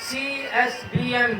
CSBM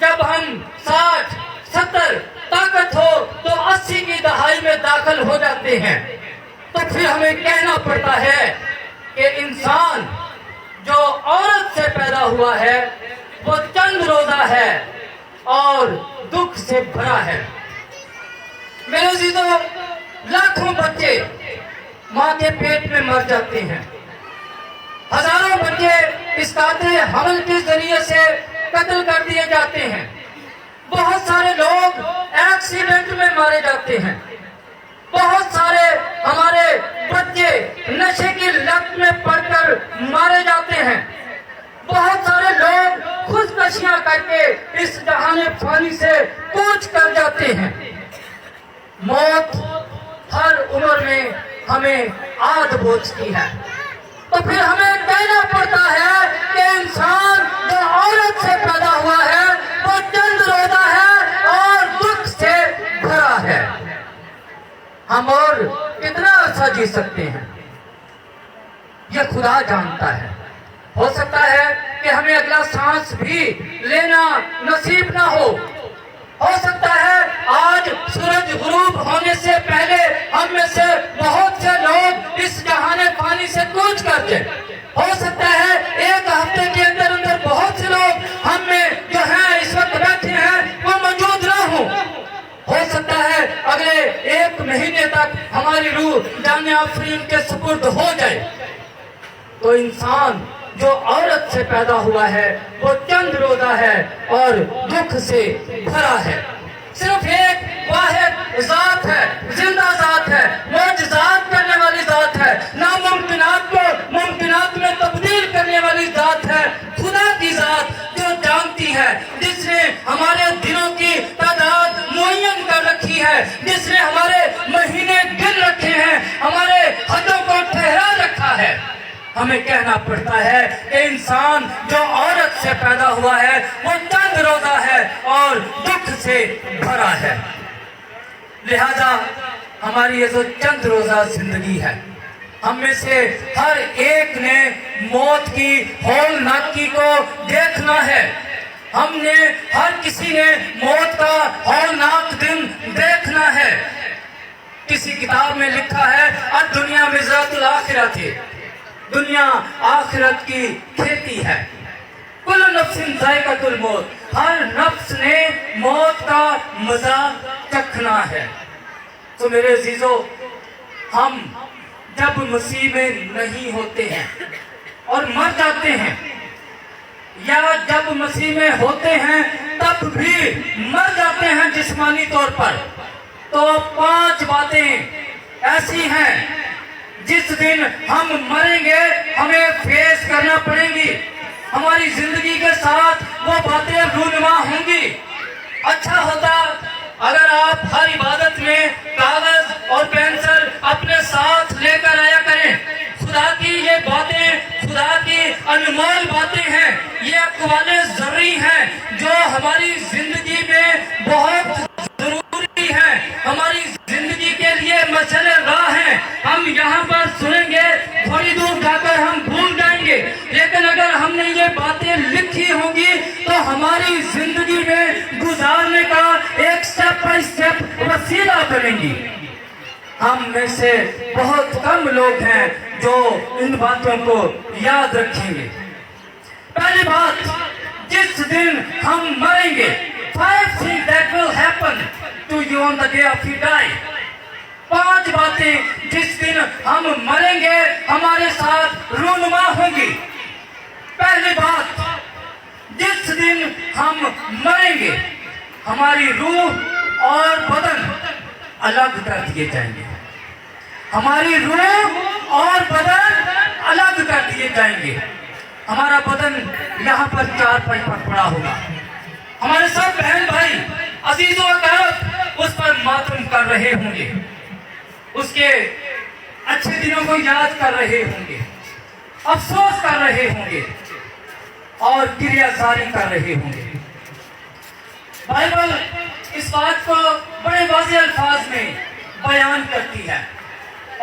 جب ہم 60 70 طاقت ہو تو 80 کی دہائی میں داخل ہو جاتے ہیں، تو پھر ہمیں کہنا پڑتا ہے کہ انسان جو عورت سے پیدا ہوا ہے وہ چند روزہ ہے اور دکھ سے بھرا ہے۔ میرے عزیزو، لاکھوں بچے ماں کے پیٹ میں مر جاتے ہیں، ہزاروں بچے اس قاطع حمل کے ذریعے سے قتل کر دیے جاتے ہیں، بہت سارے لوگ ایکسیڈنٹ میں مارے جاتے ہیں، بہت سارے ہمارے بچے نشے کی لت میں پڑ کر مارے جاتے ہیں، بہت سارے لوگ خودکشیاں کر کے اس جہان فانی سے کوچ کر جاتے ہیں۔ موت ہر عمر میں ہمیں آد بوجھتی ہے، تو پھر ہمیں کہنا پڑتا ہے کہ انسان جو عورت سے پیدا ہوا ہے وہ چند روزہ ہے اور دکھ سے بھرا ہے۔ ہم اور کتنا عرصہ جی سکتے ہیں یہ خدا جانتا ہے۔ ہو سکتا ہے کہ ہمیں اگلا سانس بھی لینا نصیب نہ ہو سکتا ہے آج سورج غروب ہونے سے پہلے ہم میں سے بہت سے لوگ اس جہان فانی سے کوچ کر جائیں، ہو سکتا ہے ایک ہفتے کے اندر اندر بہت سے لوگ ہم میں جو ہیں اس وقت بیٹھے ہیں وہ موجود نہ ہوں، ہو سکتا ہے اگلے 1 مہینے تک ہماری روح جان آفرین کے سپرد ہو جائے۔ تو انسان جو عورت سے پیدا ہوا ہے وہ چند روزہ ہے اور دکھ سے بھرا ہے۔ صرف ایک واحد ذات ہے، زندہ ذات ہے، معجزات کرنے والی ذات ہے، ناممکنات کو ممکنات میں تبدیل کرنے والی ذات ہے، خدا کی ذات جو جانتی ہے، جس نے ہمارے دنوں کی تعداد معین کر رکھی ہے، جس نے ہمارے مہینے گن رکھے ہیں، ہمارے حدوں کو ٹھہرا رکھا ہے۔ ہمیں کہنا پڑتا ہے کہ انسان جو عورت سے پیدا ہوا ہے وہ چند روزہ ہے اور دکھ سے بھرا ہے۔ لہذا ہماری یہ جو چند روزہ زندگی ہے، ہم میں سے ہر ایک نے موت کی ہولناکی کو دیکھنا ہے۔ ہم نے ہر کسی نے موت کا ہولناک دن دیکھنا ہے۔ کسی کتاب میں لکھا ہے الدنیا مزرعۃ الآخرۃ، دنیا آخرت کی کھیتی ہے، کل نفس ذائقۃ الموت، ہر نفس نے موت کا مزہ چکھنا ہے۔ تو میرے عزیزو، ہم جب مسیح میں نہیں ہوتے ہیں اور مر جاتے ہیں، یا جب مسیح میں ہوتے ہیں تب بھی مر جاتے ہیں جسمانی طور پر، تو 5 باتیں ایسی ہیں جس دن ہم مریں گے ہمیں فیس کرنا پڑیں گی، ہماری زندگی کے ساتھ وہ باتیں رونما ہوں گی۔ اچھا ہوتا اگر آپ ہر عبادت میں کاغذ اور پینسل اپنے ساتھ لے کر آیا کریں۔ خدا کی یہ باتیں خدا کی انمول باتیں ہیں، یہ اقوال ذری ہیں جو ہماری زندگی میں بہت ضروری ہیں، ہماری زندگی کے لیے مشعل راہ ہیں۔ ہم یہاں پر سنیں گے، تھوڑی دور جا کر ہم بھول جائیں گے، لیکن اگر ہم نے یہ باتیں لکھی ہوں گی تو ہماری زندگی میں گزارنے کا ایک سٹیپ بائی سٹیپ وسیلہ بنیں گی۔ ہم میں سے بہت کم لوگ ہیں جو ان باتوں کو یاد رکھیں گے۔ پہلی بات، جس دن ہم مریں گے، 5 things that will happen to you on the day of you die۔ 5 باتیں جس دن ہم مریں گے ہمارے ساتھ رونما ہوں گی۔ پہلی بات، جس دن ہم مریں گے ہماری روح اور بدن الگ کر دیے جائیں گے، ہماری روح اور بدن الگ کر دیے جائیں گے۔ ہمارا بدن یہاں پر 4 پائی پر پڑا ہوگا، ہمارے سب بہن بھائی عزیز و اقارب اس پر ماتم کر رہے ہوں گے، اس کے اچھے دنوں کو یاد کر رہے ہوں گے، افسوس کر رہے ہوں گے اور گریہ زاری کر رہے ہوں گے۔ بائبل اس بات کو بڑے واضح الفاظ میں بیان کرتی ہے،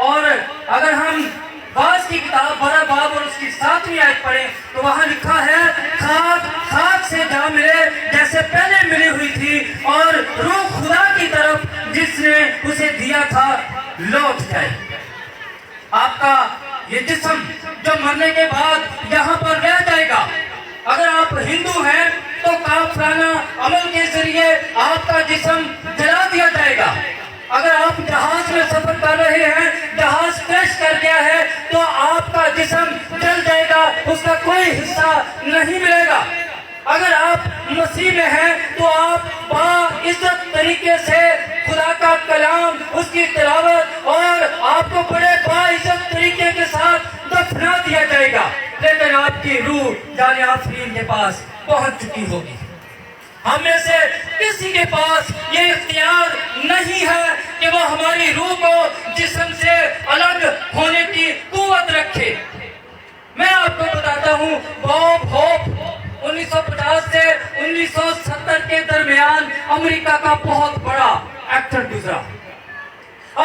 اور اگر ہم بعض کی کتاب 12 باب اور اس کی 7ویں آیت پڑھیں تو وہاں لکھا ہے، خاک خاک سے جا ملے جیسے پہلے صبرانہ عمل کے ذریعے آپ کا جسم جلا دیا جائے گا۔ اگر آپ جہاز میں سفر کر رہے ہیں، جہاز کریش کر گیا ہے تو آپ کا جسم جل جائے گا، اس کا کوئی حصہ نہیں ملے گا۔ اگر آپ مسیح میں ہیں تو آپ باعزت طریقے سے خدا کا کلام، اس کی تلاوت، اور آپ کو بڑے باعزت طریقے کے ساتھ دفنا دیا جائے گا، لیکن آپ کی روح جان آفرین کے پاس پہنچ چکی ہوگی۔ ہم میں سے کسی کے پاس یہ اختیار نہیں ہے کہ وہ ہماری روح کو جسم سے الگ ہونے کی قوت رکھے۔ میں آپ کو بتاتا ہوں، باب ہوپ 1950 سے 1970 کے درمیان امریکہ کا بہت بڑا ایکٹر گزرا،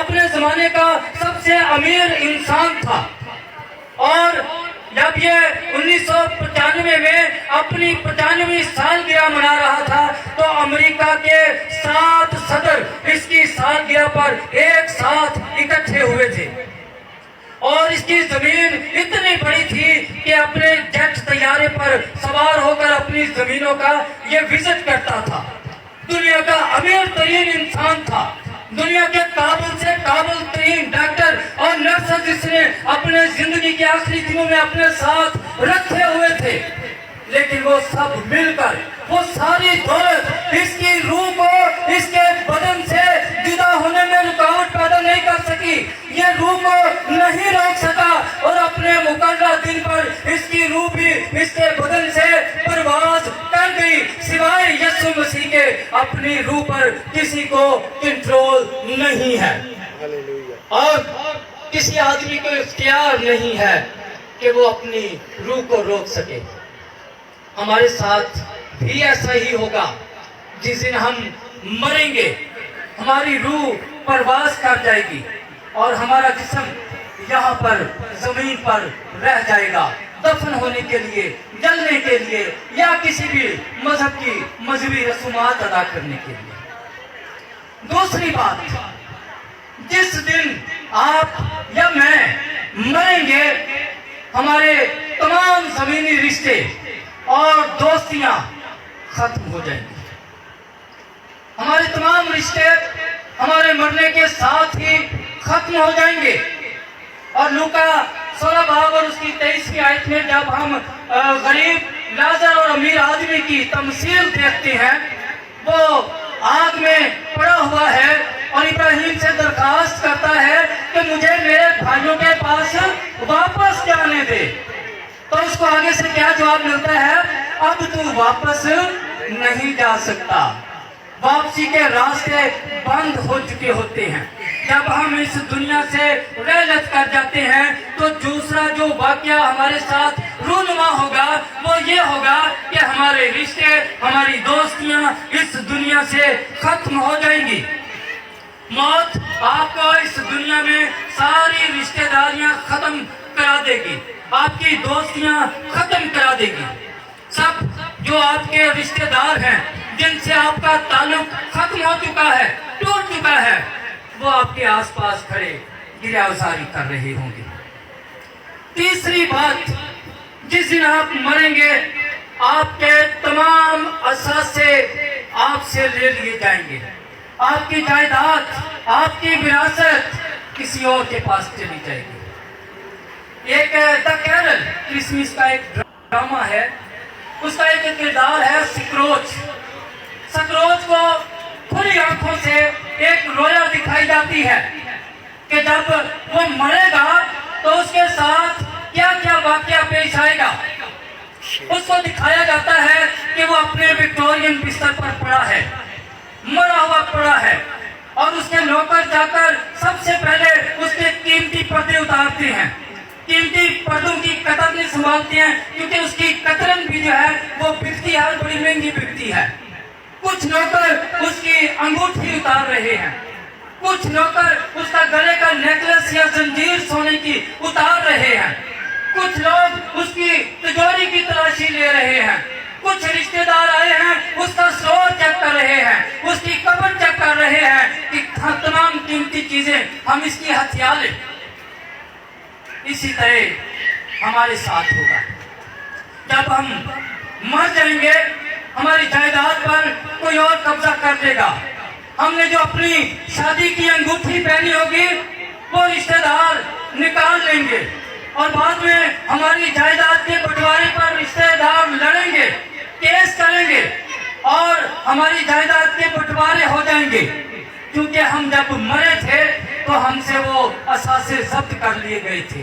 اپنے زمانے کا سب سے امیر انسان تھا، اور جب یہ 1995 میں اپنی 95ویں سالگرہ منا رہا تھا تو امریکہ کے 7 صدر اس کی سالگرہ پر ایک ساتھ اکٹھے ہوئے تھے، اور اس کی زمین اتنی بڑی تھی کہ اپنے جیٹ طیارے پر سوار ہو کر اپنی زمینوں کا یہ وزٹ کرتا تھا۔ دنیا کا امیر ترین انسان تھا، دنیا کے قابل سے قابل ترین ڈاکٹر اور نرسز جس نے اپنے زندگی کے آخری دنوں میں اپنے ساتھ رکھے ہوئے تھے، لیکن وہ سب مل کر وہ ساری دولت اس کی روح کو اس کے بدن سے جدا ہونے میں رکاوٹ پیدا نہیں کر سکی، یہ روح کو نہیں روک سکا، اور اپنے مقررہ دن پر اس کی روح بھی اس کے بدن سے پرواز کر گئی۔ سوائے یسوع مسیح کے اپنی روح پر کسی کو کنٹرول نہیں ہے، اور کسی آدمی کو اختیار نہیں ہے کہ وہ اپنی روح کو روک سکے۔ ہمارے ساتھ بھی ایسا ہی ہوگا، جس دن ہم مریں گے ہماری روح پرواز کر جائے گی اور ہمارا جسم یہاں پر زمین پر رہ جائے گا، دفن ہونے کے لیے، جلنے کے لیے، یا کسی بھی مذہب کی مذہبی رسومات ادا کرنے کے لیے۔ دوسری بات، جس دن آپ یا میں مریں گے ہمارے تمام زمینی رشتے اور دوستیاں ختم ہو جائیں گی، ہمارے تمام رشتے ہمارے مرنے کے ساتھ ہی ختم ہو جائیں گے۔ اور لوکا 16 باب اور اس کی 23ویں آیت میں جب ہم غریب لازر اور امیر آدمی کی تمثیل دیکھتے ہیں، وہ آگ میں پڑا ہوا ہے اور ابراہیم سے درخواست کرتا ہے کہ مجھے میرے بھائیوں کے پاس واپس جانے دے، تو اس کو آگے سے کیا جواب ملتا ہے؟ اب تو واپس نہیں جا سکتا، واپسی کے راستے بند ہو چکے ہوتے ہیں۔ جب ہم اس دنیا سے رحلت کر جاتے ہیں تو دوسرا جو واقعہ ہمارے ساتھ رونما ہوگا وہ یہ ہوگا کہ ہمارے رشتے، ہماری دوستیاں اس دنیا سے ختم ہو جائیں گی۔ موت آپ کو اس دنیا میں ساری رشتہ داریاں ختم کرا دے گی، آپ کی دوستیاں ختم کرا دے گی۔ سب جو آپ کے رشتہ دار ہیں، جن سے آپ کا تعلق ختم ہو چکا ہے، ٹوٹ چکا ہے، وہ آپ کے آس پاس کھڑے گریہ ازاری کر رہے ہوں گے۔ تیسری بات، جس دن آپ مریں گے آپ کے تمام اثاثے آپ سے لے لیے جائیں گے، آپ کی جائیداد، آپ کی وراثت کسی اور کے پاس چلی جائے گی۔ ایک دا کیرل کرسمس کا ایک ڈرامہ ہے، اس کا ایک کردار ہے سکروچ۔ سکروچ کو کھلی آنکھوں سے ایک رویا دکھائی جاتی ہے کہ جب وہ مرے گا تو اس کے ساتھ کیا کیا واقعہ پیش آئے گا۔ اس کو دکھایا جاتا ہے کہ وہ اپنے وکٹورین بستر پر پڑا ہے، مرا ہوا پڑا ہے، اور اس کے نوکر جا کر سب سے پہلے اس کے قیمتی پردے اتارتے ہیں، قیمتی پردوں کی کترنیں سنبھالتے ہیں، کیونکہ اس کی کترن بھی جو ہے وہ بکتی ہے، بڑی مہنگی بکتی ہے۔ کچھ نوکر اس کی انگوٹھی اتار رہے ہیں، کچھ نوکر اس کا گلے کا نیکلس یا زنجیر سونے کی اتار رہے ہیں، کچھ لوگ اس کی تجوری کی تلاشی لے رہے ہیں، کچھ رشتہ دار آئے ہیں اس کا سور چیک کر رہے ہیں، اس کی قبر چیک کر رہے ہیں کہ تمام قیمتی چیزیں ہم اس کی ہتھیا لیں۔ اسی طرح ہمارے ساتھ ہوگا، جب ہم مر جائیں گے ہماری جائیداد پر کوئی اور قبضہ کر دے گا. ہم نے جو اپنی شادی کی انگوٹھی پہنی ہوگی وہ رشتہ دار نکال لیں گے اور بعد میں ہماری جائیداد کے بٹوارے پر رشتہ دار لڑیں گے, کیس کریں گے اور ہماری جائیداد کے بٹوارے ہو جائیں گے. کیونکہ ہم جب مرے تھے تو ہم سے وہ اثاثے ضبط کر لیے گئے تھے.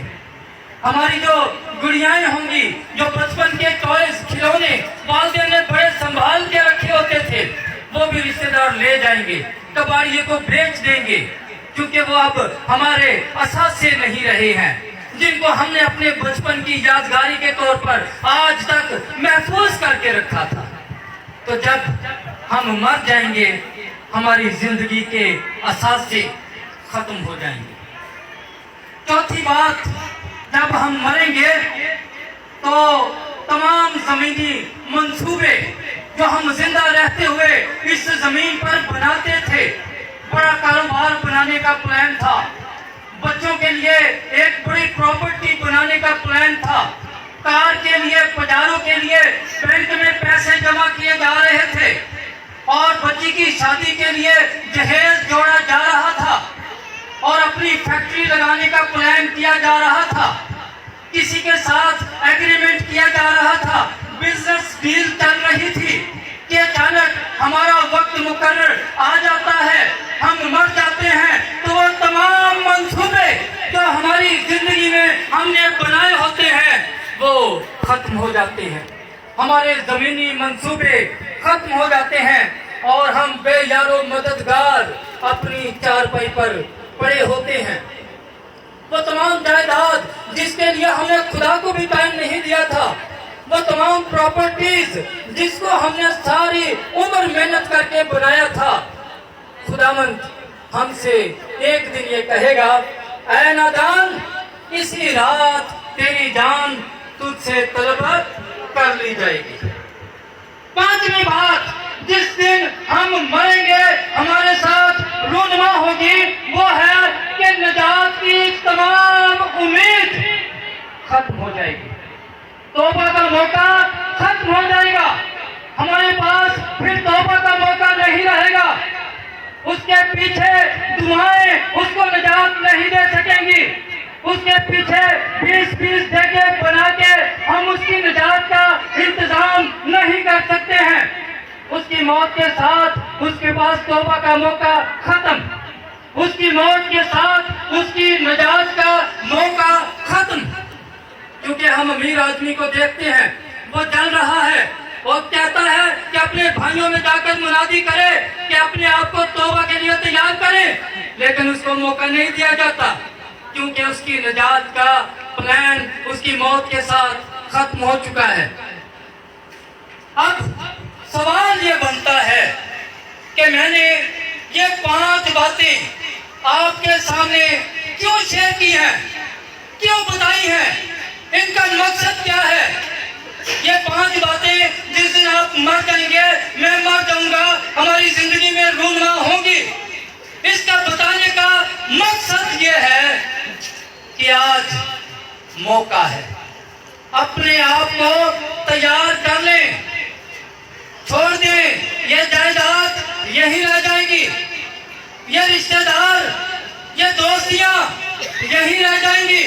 ہماری جو گڑیائیں ہوں گی, جو بچپن کے ٹوائز کھلونے والدین نے بڑے سنبھال کے رکھے ہوتے تھے, وہ بھی رشتہ دار لے جائیں گے, کباڑیے کو بیچ دیں گے. کیونکہ وہ اب ہمارے اثاثے نہیں رہے ہیں جن کو ہم نے اپنے بچپن کی یادگاری کے طور پر آج تک محفوظ کر کے رکھا تھا. تو جب ہم مر جائیں گے ہماری زندگی کے اثاثے ختم ہو جائیں گے. چوتھی بات, جب ہم مریں گے تو تمام زمینی منصوبے جو ہم زندہ رہتے ہوئے اس زمین پر بناتے تھے, بڑا کاروبار بنانے کا پلان تھا, بچوں کے لیے ایک بڑی پراپرٹی بنانے کا پلان تھا, کار کے لیے, پجاروں کے لیے بینک میں پیسے جمع کیے جا رہے تھے اور بچی کی شادی کے لیے جہیز جوڑا جا رہا تھا اور اپنی فیکٹری لگانے کا پلان کیا جا رہا تھا, کسی کے ساتھ ایگریمنٹ کیا جا رہا تھا, بزنس ڈیل چل رہی تھی کہ اچانک ہمارا وقت مقرر آ جاتا ہے, ہم مر جاتے ہیں تو وہ تمام منصوبے جو ہماری زندگی میں ہم نے بنائے ہوتے ہیں وہ ختم ہو جاتے ہیں. ہمارے زمینی منصوبے ختم ہو جاتے ہیں اور ہم بے یار و مددگار اپنی چارپائی پر پڑے ہوتے ہیں. وہ تمام جائیداد جس کے لیے ہم نے خدا کو بھی ٹائم نہیں دیا تھا, وہ تمام پراپرٹیز جس کو ہم نے ساری عمر محنت کر کے بنایا تھا, خداوند ہم سے ایک دن یہ کہے گا, اے نادان, اسی رات تیری جان تجھ سے طلب کر لی جائے گی. پانچویں بات, جس دن ہم مریں گے ہمارے ساتھ رونما ہوگی, وہ ہے کہ نجات کی تمام امید ختم ہو جائے گی, توبہ کا موقع ختم ہو جائے گا. ہمارے پاس پھر توبہ کا موقع نہیں رہے گا. اس کے پیچھے دعائیں اس کو نجات نہیں دے سکیں گی. اس کے پیچھے 20 جگہ بنا کے ہم اس کی نجات کا انتظام نہیں کر سکتے ہیں. اس کی موت کے ساتھ اس کے پاس توبہ کا موقع ختم, اس کی موت کے ساتھ اس کی نجات کا موقع ختم. کیونکہ ہم امیر آدمی کو دیکھتے ہیں, وہ جل رہا ہے, وہ کہتا ہے کہ اپنے بھائیوں میں جا کر منادی کرے کہ اپنے آپ کو توبہ کے لیے تیار کرے, لیکن اس کو موقع نہیں دیا جاتا کیونکہ اس کی نجات کا پلان اس کی موت کے ساتھ ختم ہو چکا ہے. اب سوال یہ بنتا ہے کہ میں نے یہ 5 باتیں آپ کے سامنے کیوں شیئر کی ہیں, کیوں بتائی ہیں, ان کا مقصد کیا ہے؟ یہ 5 باتیں جس دن آپ مر جائیں گے, میں مر جاؤں گا, ہماری زندگی میں رونما ہوگی, اس کا بتانے کا مقصد یہ ہے کہ آج موقع ہے, اپنے آپ کو تیار کر لیں, چھوڑ دیں. یہ جائیداد یہی رہ جائے گی, یہ رشتہ دار, یہ دوستیاں یہی رہ جائیں گی,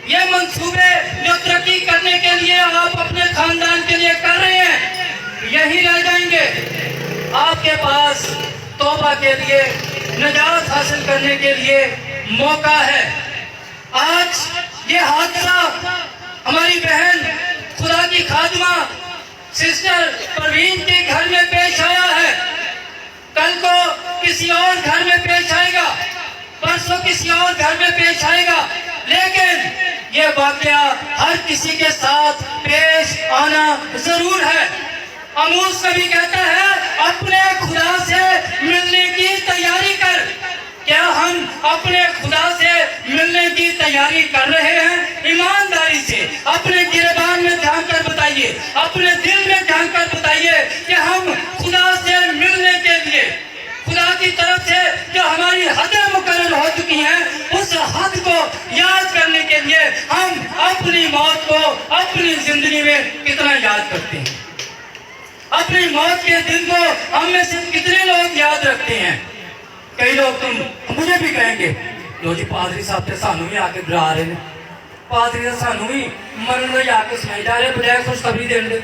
یہ منصوبے جو ترقی کرنے کے لیے آپ اپنے خاندان کے لیے کر رہے ہیں یہی رہ جائیں گے. آپ کے پاس توبہ کے لیے, نجات حاصل کرنے کے لیے موقع ہے. آج یہ حادثہ ہماری بہن خدا کی خادمہ سسٹر پروین کے گھر میں پیش آیا ہے, کل کو کسی اور گھر میں پیش آئے گا, پرسوں کسی اور گھر میں پیش آئے گا, لیکن یہ واقعہ ہر کسی کے ساتھ پیش آنا ضرور ہے. آموس نبی کہتا ہے اپنے خدا سے ملنے کی تیاری کر. کیا ہم اپنے خدا سے ملنے کی تیاری کر رہے ہیں؟ ایمانداری سے اپنے گریبان میں جھانک کر بتائیے, اپنے دل میں جھانک کر بتائیے کہ ہم خدا سے ملنے کے لیے, خدا کی طرف سے جو ہماری حدیں مقرر ہو چکی ہیں, اس حد کو یاد کرنے کے لیے ہم اپنی موت کو اپنی زندگی میں کتنا یاد کرتے ہیں. اپنی موت کے دن کو ہم میں سے کتنے لوگ یاد رکھتے ہیں؟ کئی لوگ تم مجھے بھی کہیں گے لو جی پادری صاحب تے سانو بھی آ کے ڈرا رہے ہیں، پادری صاحب سانو بھی مرن لئی آ کے سنائی جا رہے بجائے خوشخبری دین دے۔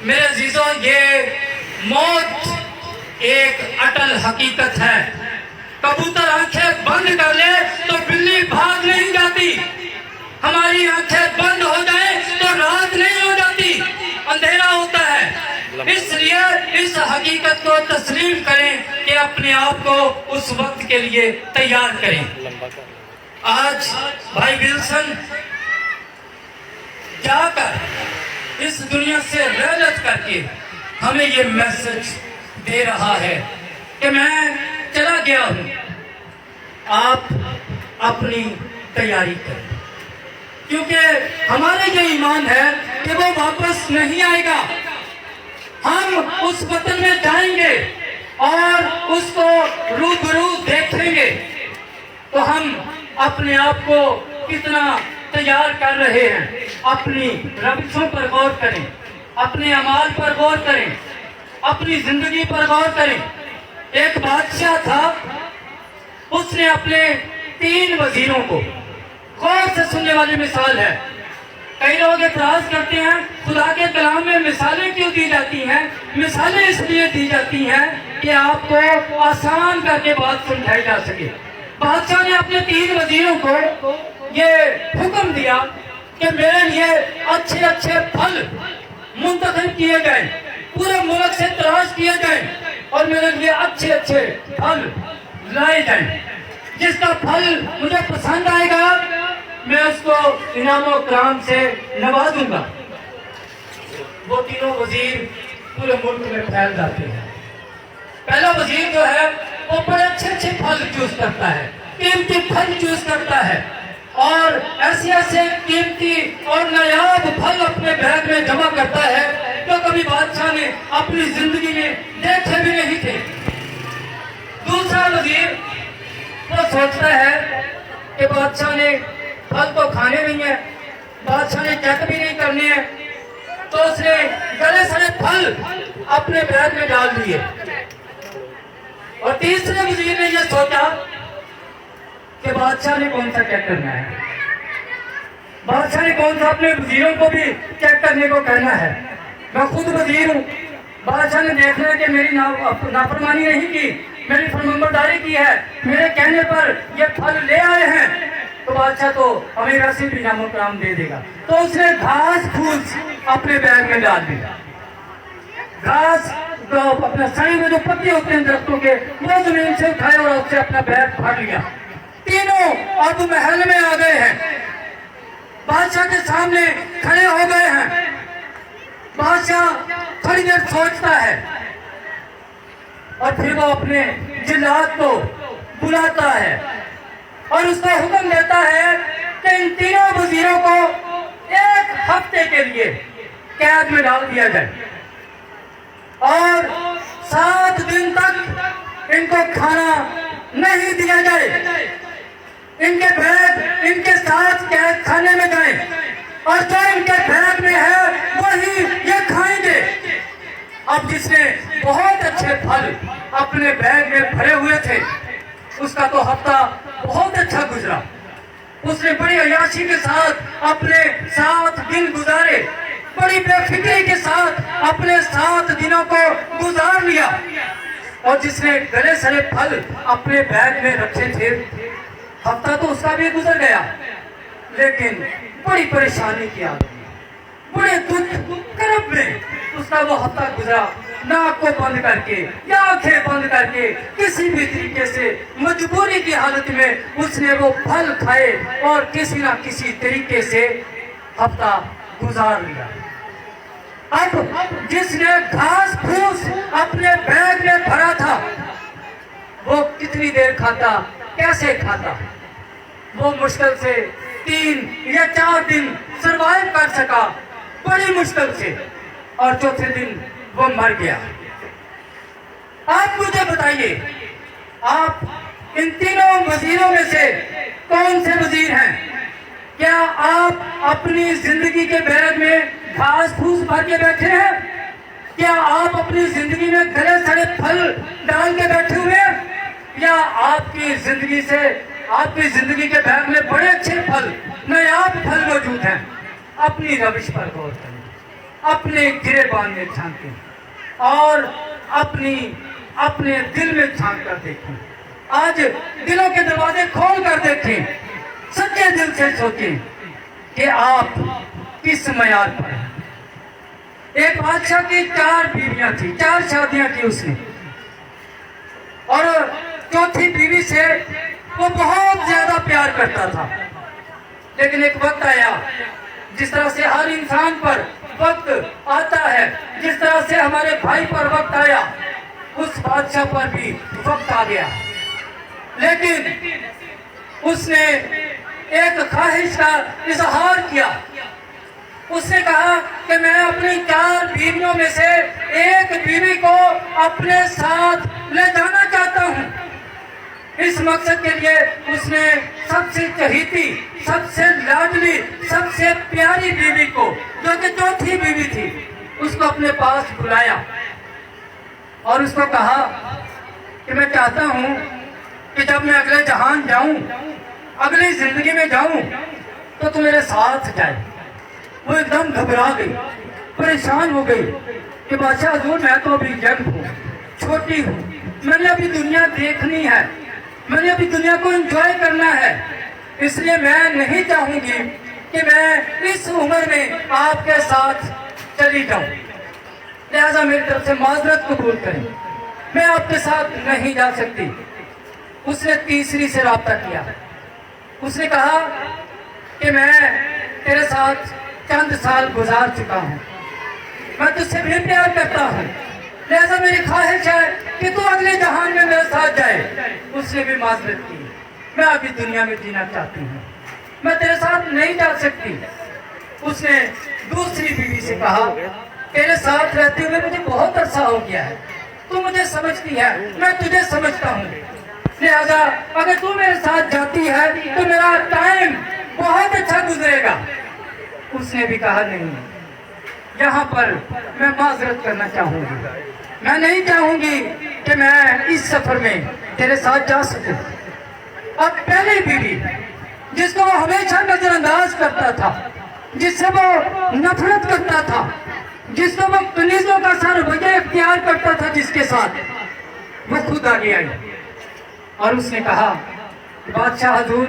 میرے عزیزوں، یہ موت ایک اٹل حقیقت ہے۔ کبوتر آنکھیں بند کر لے تو بلی بھاگ نہیں جاتی، ہماری آنکھیں بند ہو جائیں تو رات نہیں ہو جاتی، اندھیرا ہوتا ہے۔ اس لیے اس حقیقت کو تسلیم کریں کہ اپنے آپ کو اس وقت کے لیے تیار کریں۔ آج بھائی ولسن جا کر اس دنیا سے رحلت کر کے ہمیں یہ میسج دے رہا ہے کہ میں چلا گیا ہوں، آپ اپنی تیاری کریں، کیونکہ ہمارا یہ ایمان ہے کہ وہ واپس نہیں آئے گا۔ ہم اس وطن میں جائیں گے اور اس کو روبرو دیکھیں گے، تو ہم اپنے آپ کو کتنا تیار کر رہے ہیں۔ اپنی روشوں پر غور کریں، اپنے اعمال پر غور کریں، اپنی زندگی پر غور کریں۔ ایک بادشاہ تھا، اس نے اپنے 3 وزیروں کو، غور سے سننے والی مثال ہے۔ کئی لوگ اعتراض کرتے ہیں خدا کے کلام میں مثالیں کیوں دی جاتی ہیں؟ مثالیں اس لیے دی جاتی ہیں کہ آپ کو آسان کر کے بات سمجھائی جا سکے۔ بادشاہ نے اپنے 3 وزیروں کو یہ حکم دیا کہ میرے لیے اچھے اچھے پھل منتخب کیے جائیں، پورے ملک سے تلاش کیے جائیں اور میرے لیے اچھے اچھے پھل لائے جائیں۔ جس کا پھل مجھے پسند آئے گا میں اس کو انعام و اکرام سے نوازوں گا۔ وہ 3 وزیر پورے ملک میں پھیل جاتے ہیں۔ پہلا وزیر جو ہے وہ بڑے اچھے اچھے پھل چوز کرتا ہے، قیمتی پھل چوز کرتا ہے اور ایسے ایسے قیمتی اور نایاب پھل اپنے بیگ میں جمع کرتا ہے جو کبھی بادشاہ نے اپنی زندگی میں دیکھے بھی نہیں تھے۔ دوسرا وزیر وہ سوچتا ہے کہ بادشاہ نے پھل تو کھانے نہیں ہیں، بادشاہ نے چیک بھی نہیں کرنے ہیں، تو اس نے گلے سڑے پھل اپنے بیگ میں ڈال دیے۔ اور تیسرے وزیر نے یہ سوچا کہ بادشاہ نے کون سا چیک کرنا ہے، بادشاہ نے کون سا اپنے وزیروں کو بھی چیک کرنے کو کہنا ہے، میں خود وزیر ہوں، بادشاہ نے دیکھنا ہے کہ میری نافرمانی نہیں کی، میری فرمانبرداری کی ہے، میرے کہنے پر یہ پھل لے آئے ہیں، تو بادشاہ تو ہمیں ویسے بھی انعام و اکرام دے دے گا۔ تو اس نے گھاس پھوس اپنے بیگ میں ڈال دیا۔ گھاس اپنے سڑے میں جو پتے ہوتے ہیں درختوں کے وہ زمین سے اٹھائے اور اس سے اپنا بیگ پھاڑ لیا۔ تینوں اب محل میں آ گئے ہیں، بادشاہ کے سامنے کھڑے ہو گئے ہیں۔ بادشاہ تھوڑی دیر سوچتا ہے اور پھر وہ اپنے جلاد کو بلاتا ہے اور اس کو حکم دیتا ہے کہ ان 3 وزیروں کو 1 ہفتے کے لیے قید میں ڈال دیا جائے اور 7 دن تک ان کو کھانا نہیں دیا جائے، ان کے بیگ ان کے ساتھ قید خانے میں جائیں اور جو ان کے بیگ میں ہے وہی یہ کھائیں گے۔ اب جس نے بہت اچھے پھل اپنے بیگ میں بھرے ہوئے تھے اس کا تو ہفتہ بہت اچھا گزرا، اس نے بڑی عیاشی کے ساتھ اپنے 7 دن گزارے، بڑی بے فکری کے ساتھ اپنے 7 دنوں کو گزار لیا۔ اور جس نے گلے سڑے پھل اپنے بیگ میں رکھے تھے ہفتہ تو اس کا بھی گزر گیا، لیکن بڑی پریشانی کی آدمی، بڑے دکھ کرب میں اس کا وہ ہفتہ گزرا، ناک کو بند کر کے یا آنکھیں بند کر کے کسی بھی طریقے سے مجبوری کی حالت میں اس نے وہ پھل کھائے اور کسی نہ کسی طریقے سے ہفتہ گزار لیا۔ اب جس نے گھاس پھوس اپنے بیگ میں بھرا تھا وہ کتنی دیر کھاتا، کیسے کھاتا؟ وہ مشکل سے 3 یا 4 دن سروائیو کر سکا، بڑی مشکل سے، اور چوتھے دن وہ مر گیا۔ آپ مجھے بتائیے، آپ ان 3 وزیروں میں سے کون سے وزیر ہیں؟ کیا آپ اپنی زندگی کے بیگ میں گھاس پھوس بھر کے بیٹھے ہیں؟ کیا آپ اپنی زندگی میں گلے سڑے پھل ڈال کے بیٹھے ہوئے ہیں یا آپ کی زندگی کے بیگ میں بڑے اچھے پھل نایاب پھل موجود ہیں؟ اپنی روش پر غور کریں، اپنے گریبان میں جھانکیں اور اپنے دل میں جھانک کر دیکھیں۔ آج دلوں کے دروازے کھول کر دیکھیں، سچے دل سے سوچیں کہ آپ کس معیار پر ہیں۔ ایک بادشاہ کی 4 بیویاں تھیں، 4 شادیاں کی اس نے، اور چوتھی بیوی سے وہ بہت زیادہ پیار کرتا تھا۔ لیکن ایک وقت آیا، جس طرح سے ہر انسان پر وقت آتا ہے، جس طرح سے ہمارے بھائی پر وقت آیا، اس بادشاہ پر بھی وقت آ گیا۔ لیکن اس نے ایک خواہش کا اظہار کیا۔ اس نے کہا کہ میں اپنی 4 بیویوں میں سے ایک بیوی کو اپنے ساتھ لے جانا چاہتا ہوں۔ اس مقصد کے لیے اس نے سب سے چہیتی، سب سے لاڈلی، سب سے پیاری بیوی کو، جو کہ چوتھی بیوی تھی، اس کو اپنے پاس بلایا اور اس کو کہا کہ میں چاہتا ہوں کہ جب میں اگلے جہان جاؤں، اگلی زندگی میں جاؤں، تو تو میرے ساتھ جائے۔ وہ ایک دم گھبرا گئی، پریشان ہو گئی کہ بادشاہ حضور میں تو ابھی ینگ ہوں، چھوٹی ہوں، میں نے ابھی دنیا دیکھنی ہے، میں نے ابھی دنیا کو انجوائے کرنا ہے، اس لیے میں نہیں چاہوں گی کہ میں اس عمر میں آپ کے ساتھ چلی جاؤں، لہذا میری طرف سے معذرت قبول کریں، میں آپ کے ساتھ نہیں جا سکتی۔ اس نے تیسری سے رابطہ کیا۔ اس نے کہا کہ میں تیرے ساتھ چند سال گزار چکا ہوں، میں تجھ سے بھی پیار کرتا ہوں، لہذا میری خواہش ہے کہ تو اگلے جہان میں میرے ساتھ جائے۔ اس نے بھی معذرت کی، میں ابھی دنیا میں جینا چاہتی ہوں، میں تیرے ساتھ نہیں جا سکتی۔ اس نے دوسری بیوی سے کہا تیرے ساتھ رہتے ہوئے مجھے بہت عرصہ ہو گیا ہے، تو مجھے سمجھتی ہے، میں تجھے سمجھتا ہوں، لہذا اگر تو میرے ساتھ جاتی ہے تو میرا ٹائم بہت اچھا گزرے گا۔ اس نے بھی کہا نہیں، یہاں پر میں معذرت کرنا چاہوں گی، میں نہیں چاہوں گی کہ میں اس سفر میں تیرے ساتھ جا سکوں۔ اب پہلی بیوی جس کو وہ ہمیشہ نظر انداز کرتا تھا، جس سے وہ نفرت کرتا تھا، جس کو وہ کنیزوں کا سا رویہ اختیار کرتا تھا جس کے ساتھ، وہ خود آگے آئی اور اس نے کہا بادشاہ حضور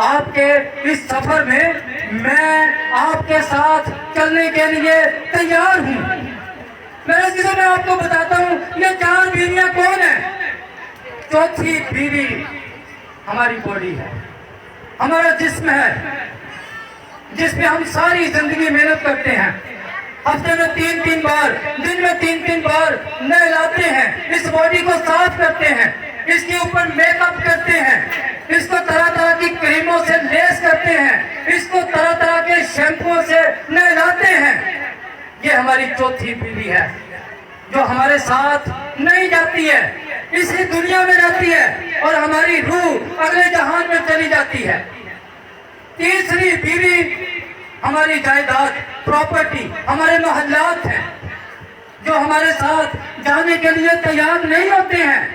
آپ کے اس سفر میں آپ کے ساتھ چلنے کے لیے تیار ہوں۔ میں آپ کو بتاتا ہوں یہ 4 بیویاں کون ہیں۔ چوتھی بیوی ہماری باڈی ہے، ہمارا جسم ہے، جس پہ ہم ساری زندگی محنت کرتے ہیں، ہفتے میں 3 بار، دن میں 3 بار نہلاتے ہیں، اس باڈی کو صاف کرتے ہیں، اس کے اوپر میک اپ کرتے ہیں، اس کو طرح طرح کی کریموں سے لیس کرتے ہیں، اس کو طرح طرح کے شیمپو سے نہلاتے ہیں۔ یہ ہماری چوتھی بیوی ہے جو ہمارے ساتھ نہیں جاتی ہے، اسی دنیا میں رہتی ہے اور ہماری روح اگلے جہان میں چلی جاتی ہے۔ تیسری بیوی ہماری جائیداد، پراپرٹی، ہمارے محلات ہیں، جو ہمارے ساتھ جانے کے لیے تیار نہیں ہوتے ہیں،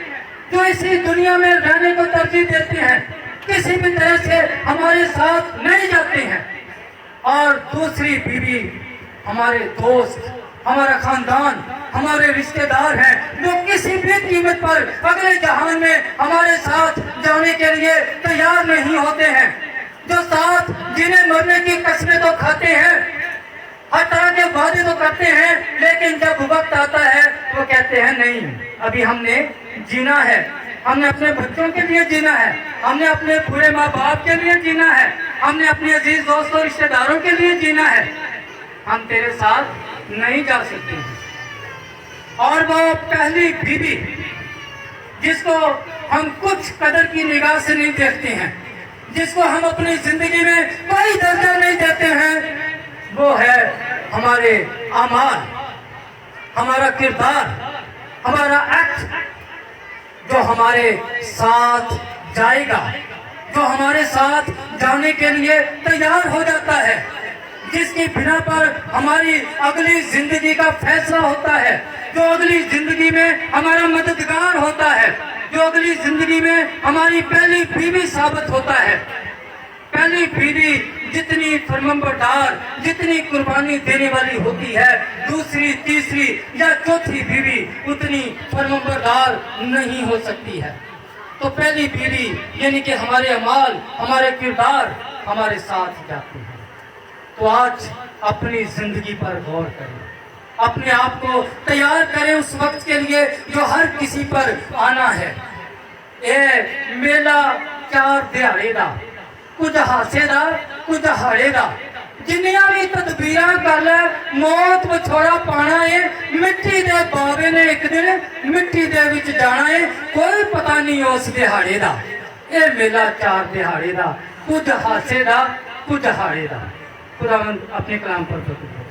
جو اسی دنیا میں رہنے کو ترجیح دیتے ہیں، کسی بھی طرح سے ہمارے ساتھ نہیں جاتے ہیں۔ اور دوسری بیوی ہمارے دوست، ہمارا خاندان، ہمارے رشتہ دار ہیں، جو کسی بھی قیمت پر اگلے جہان میں ہمارے ساتھ جانے کے لیے تیار نہیں ہوتے ہیں، جو ساتھ جنہیں مرنے کی قسمیں تو کھاتے ہیں، ہر طرح کے وعدے تو کرتے ہیں، لیکن جب وقت آتا ہے وہ کہتے ہیں نہیں، ابھی ہم نے جینا ہے، ہم نے اپنے بچوں کے لیے جینا ہے، ہم نے اپنے بوڑھے ماں باپ کے لیے جینا ہے، ہم نے اپنے عزیز دوستوں رشتہ داروں کے لیے جینا ہے، ہم تیرے ساتھ نہیں جا سکتے۔ اور وہ پہلی بیوی جس کو ہم کچھ قدر کی نگاہ سے نہیں دیکھتے ہیں، جس کو ہم اپنی زندگی میں کوئی درجہ نہیں دیتے ہیں، وہ ہے ہمارے اعمال، ہمارا کردار، ہمارا ایکٹ، جو ہمارے ساتھ جائے گا، جو ہمارے ساتھ جانے کے لیے تیار ہو جاتا ہے، جس کی بنا پر ہماری اگلی زندگی کا فیصلہ ہوتا ہے، جو اگلی زندگی میں ہمارا مددگار ہوتا ہے، جو اگلی زندگی میں ہماری پہلی بیوی ثابت ہوتا ہے۔ پہلی بیوی جتنی فرمانبردار، جتنی قربانی دینے والی ہوتی ہے، دوسری، تیسری یا چوتھی بیوی اتنی فرمانبردار نہیں ہو سکتی ہے۔ تو پہلی بیوی یعنی کہ ہمارے اعمال، ہمارے کردار ہمارے ساتھ جاتے ہیں۔ تو آج اپنی زندگی پر غور کریں، اپنے آپ کو تیار کریں اس وقت کے لیے جو ہر کسی پر آنا ہے۔ اے میلہ چار دیہڑے دا، کچھ ہاسے دا کچھ ہاڑے دا، جنیاں بھی تدبیراں کر لے موت بچھوڑا پانا ہے، مٹی دے بابے نے ایک دن مٹی دے وچ جانا ہے، کوئی پتہ نہیں اس دیہڑے دا۔ اے میلہ چار دیہڑے دا، کچھ ہاسے دا کچھ ہاڑے دا۔ خداوند اپنے کلام پر برکت دے۔